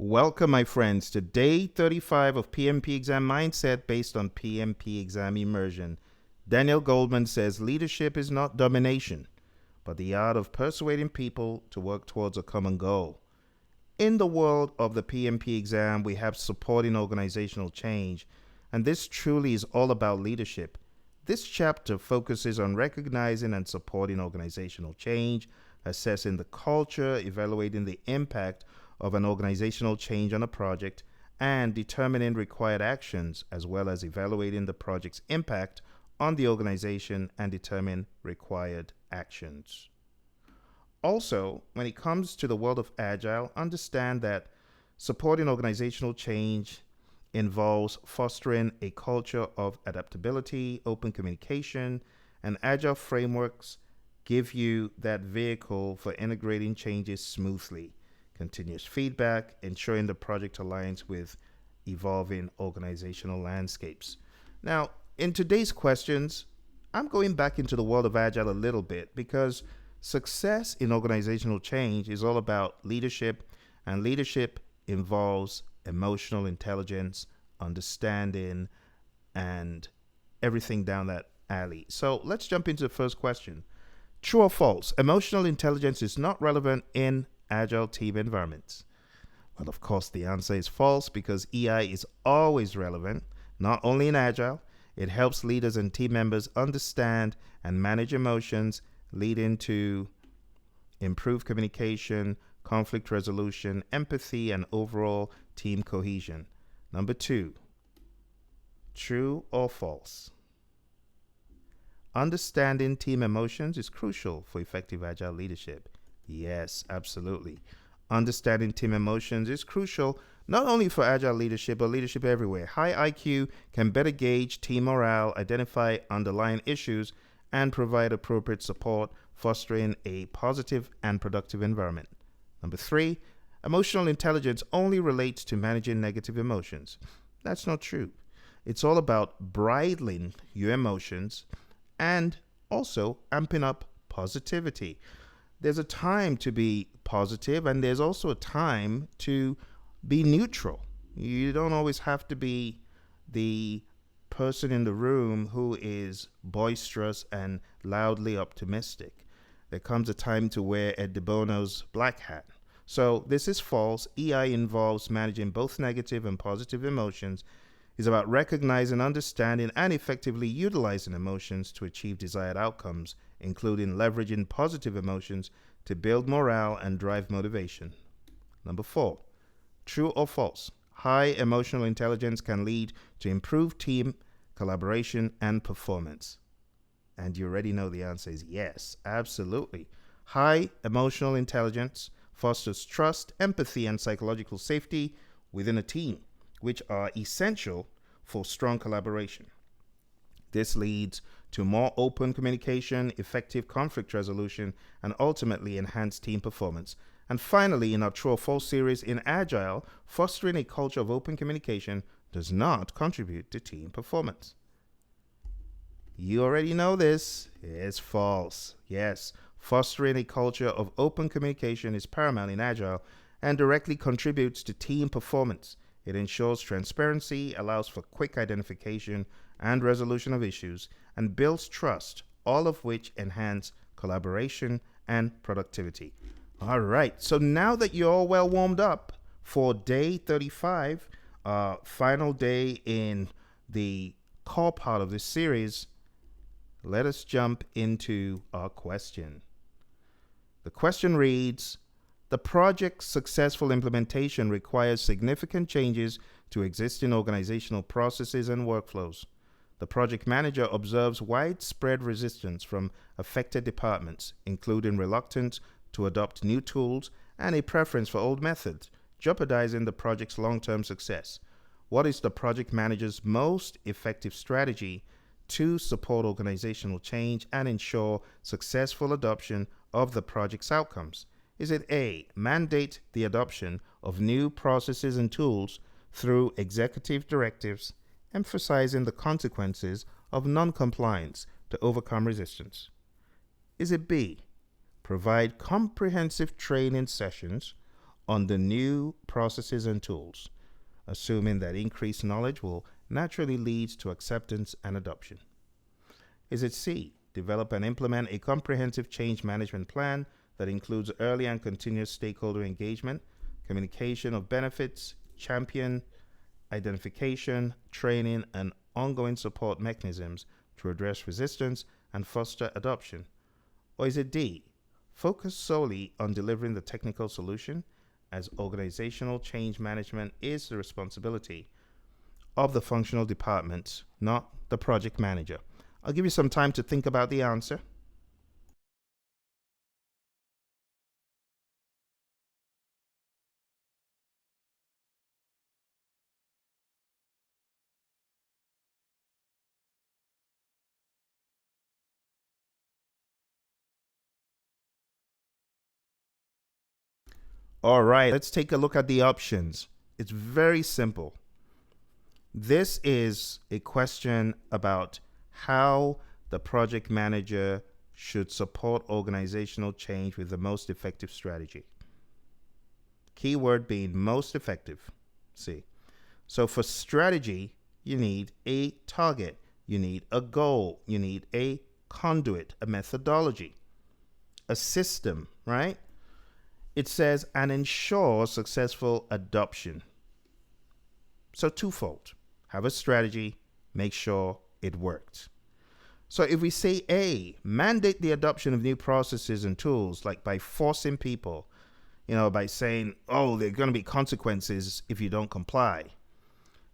Welcome, my friends, to day 35 of PMP exam mindset based on PMP exam immersion. Daniel Goldman says leadership is not domination, but the art of persuading people to work towards a common goal. In the world of the PMP exam, we have supporting organizational change, and this truly is all about leadership. This chapter focuses on recognizing and supporting organizational change, assessing the culture, evaluating the impact of an organizational change on a project, and determining required actions, as well as evaluating the project's impact on the organization and determine required actions. Also, when it comes to the world of Agile, understand that supporting organizational change involves fostering a culture of adaptability, open communication, and Agile frameworks give you that vehicle for integrating changes smoothly. Continuous feedback, ensuring the project aligns with evolving organizational landscapes. Now, in today's questions, I'm going back into the world of Agile a little bit because success in organizational change is all about leadership, and leadership involves emotional intelligence, understanding, and everything down that alley. So let's jump into the first question. True or false? Emotional intelligence is not relevant in Agile team environments. Well, of course, the answer is false because EI is always relevant, not only in Agile. It helps leaders and team members understand and manage emotions, leading to improved communication, conflict resolution, empathy, and overall team cohesion. Number two, true or false? Understanding team emotions is crucial for effective Agile leadership. Yes, absolutely. Understanding team emotions is crucial not only for Agile leadership, but leadership everywhere. High IQ can better gauge team morale, identify underlying issues, and provide appropriate support, fostering a positive and productive environment. Number three, emotional intelligence only relates to managing negative emotions. That's not true. It's all about bridling your emotions and also amping up positivity. There's a time to be positive, and there's also a time to be neutral. You don't always have to be the person in the room who is boisterous and loudly optimistic. There comes a time to wear Ed DeBono's black hat. So this is false. EI involves managing both negative and positive emotions. It's about recognizing, understanding, and effectively utilizing emotions to achieve desired outcomes, including leveraging positive emotions to build morale and drive motivation. Number four, true or false? High emotional intelligence can lead to improved team collaboration and performance. And you already know the answer is yes, absolutely. High emotional intelligence fosters trust, empathy, and psychological safety within a team, which are essential for strong collaboration. This leads to more open communication, effective conflict resolution, and ultimately enhanced team performance. And finally, in our True or False series in Agile, fostering a culture of open communication does not contribute to team performance. You already know this. It's false. Yes, fostering a culture of open communication is paramount in Agile and directly contributes to team performance. It ensures transparency, allows for quick identification and resolution of issues, and builds trust, all of which enhance collaboration and productivity. All right, so now that you're all well warmed up for day 35, final day in the core part of this series, let us jump into our question. The question reads, the project's successful implementation requires significant changes to existing organizational processes and workflows. The project manager observes widespread resistance from affected departments, including reluctance to adopt new tools and a preference for old methods, jeopardizing the project's long-term success. What is the project manager's most effective strategy to support organizational change and ensure successful adoption of the project's outcomes? Is it A, mandate the adoption of new processes and tools through executive directives, emphasizing the consequences of non-compliance to overcome resistance? Is it B, provide comprehensive training sessions on the new processes and tools, assuming that increased knowledge will naturally lead to acceptance and adoption? Is it C, develop and implement a comprehensive change management plan that includes early and continuous stakeholder engagement, communication of benefits, champion identification, training, and ongoing support mechanisms to address resistance and foster adoption? Or is it D, focus solely on delivering the technical solution, as organizational change management is the responsibility of the functional departments, not the project manager? I'll give you some time to think about the answer. All right, let's take a look at the options. It's very simple. This is a question about how the project manager should support organizational change with the most effective strategy. Keyword being most effective. See. So for strategy, you need a target, you need a goal, you need a conduit, a methodology, a system, right? It says, and ensure successful adoption. So twofold. Have a strategy, make sure it works. So if we say A, mandate the adoption of new processes and tools, like by forcing people, by saying, oh, there are going to be consequences if you don't comply.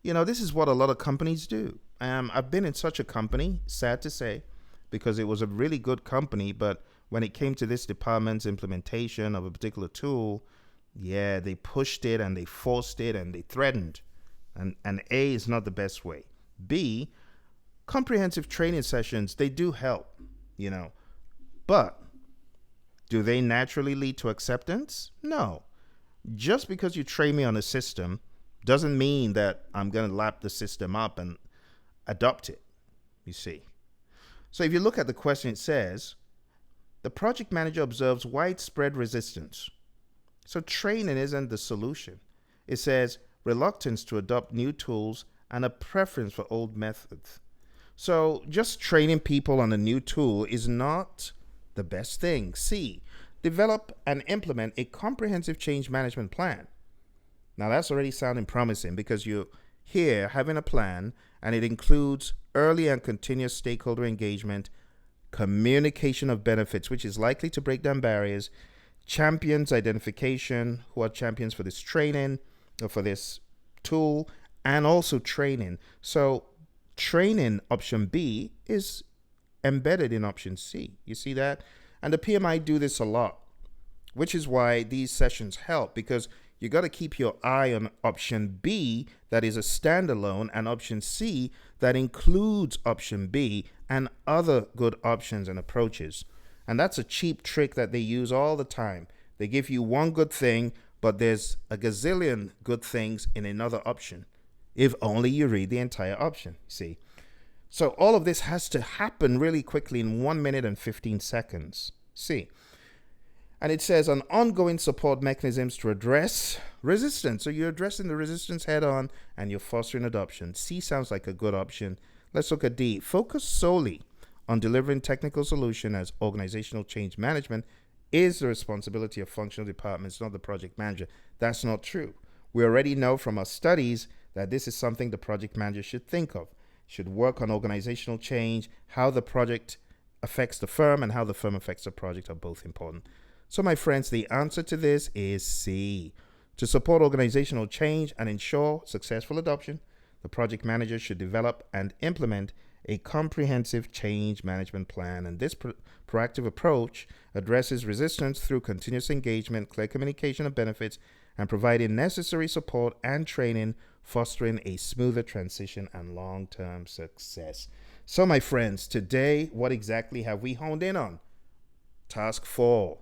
This is what a lot of companies do. I've been in such a company, sad to say, because it was a really good company, but when it came to this department's implementation of a particular tool, they pushed it and they forced it and they threatened. And A is not the best way. B, comprehensive training sessions, they do help, but do they naturally lead to acceptance? No. Just because you train me on a system doesn't mean that I'm going to lap the system up and adopt it, you see. So if you look at the question, it says, the project manager observes widespread resistance. So training isn't the solution. It says reluctance to adopt new tools and a preference for old methods. So just training people on a new tool is not the best thing. C, develop and implement a comprehensive change management plan. Now that's already sounding promising, because you're here having a plan and it includes early and continuous stakeholder engagement, communication of benefits, which is likely to break down barriers, champions identification, who are champions for this training or for this tool, and also training. So training, option B, is embedded in option C. You see that? And the PMI do this a lot, which is why these sessions help, because you got to keep your eye on option B, that is a standalone, and option C, that includes option B and other good options and approaches. And that's a cheap trick that they use all the time. They give you one good thing, but there's a gazillion good things in another option, if only you read the entire option, see. So all of this has to happen really quickly in 1 minute and 15 seconds, see. And it says on ongoing support mechanisms to address resistance. So you're addressing the resistance head on and you're fostering adoption. C sounds like a good option. Let's look at D. Focus solely on delivering technical solution, as organizational change management is the responsibility of functional departments, not the project manager. That's not true. We already know from our studies that this is something the project manager should think of, should work on organizational change. How the project affects the firm and how the firm affects the project are both important. So my friends, the answer to this is C. To support organizational change and ensure successful adoption, the project manager should develop and implement a comprehensive change management plan. And this proactive approach addresses resistance through continuous engagement, clear communication of benefits, and providing necessary support and training, fostering a smoother transition and long-term success. So my friends, today, what exactly have we honed in on? Task 4.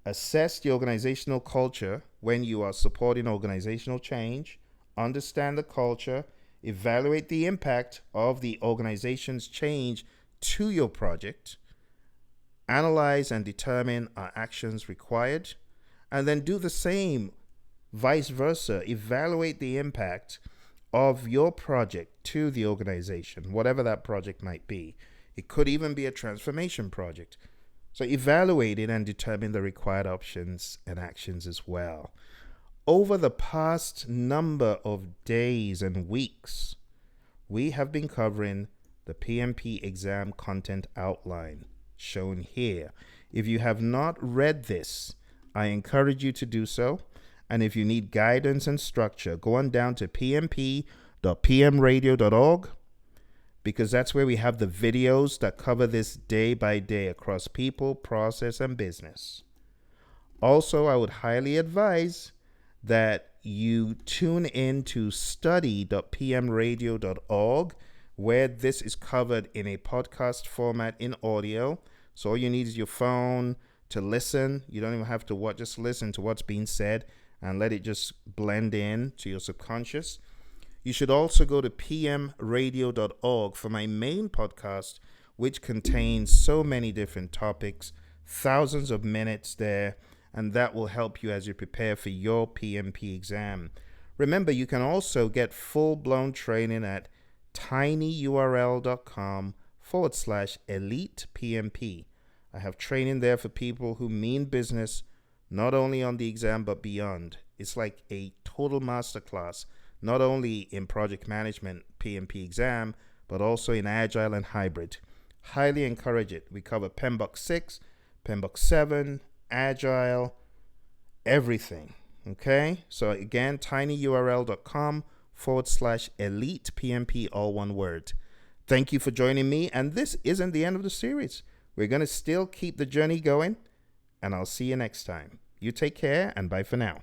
Assess the organizational culture when you are supporting organizational change. Understand the culture. Evaluate the impact of the organization's change to your project. Analyze and determine are actions required. And then do the same, vice versa. Evaluate the impact of your project to the organization, whatever that project might be. It could even be a transformation project. So evaluate it and determine the required options and actions as well. Over the past number of days and weeks, we have been covering the PMP exam content outline shown here. If you have not read this, I encourage you to do so. And if you need guidance and structure, go on down to pmp.pmradio.org, because that's where we have the videos that cover this day by day across people, process, and business. Also, I would highly advise that you tune in to study.pmradio.org, where this is covered in a podcast format in audio. So all you need is your phone to listen. You don't even have to watch, just listen to what's being said and let it just blend in to your subconscious. You should also go to pmradio.org for my main podcast, which contains so many different topics, thousands of minutes there, and that will help you as you prepare for your PMP exam. Remember, you can also get full-blown training at tinyurl.com/elite PMP. I have training there for people who mean business, not only on the exam, but beyond. It's like a total masterclass, not only in project management PMP exam, but also in Agile and Hybrid. Highly encourage it. We cover PMBOK 6, PMBOK 7, Agile, everything. Okay? So again, tinyurl.com/elite PMP, all one word. Thank you for joining me. And this isn't the end of the series. We're going to still keep the journey going, and I'll see you next time. You take care, and bye for now.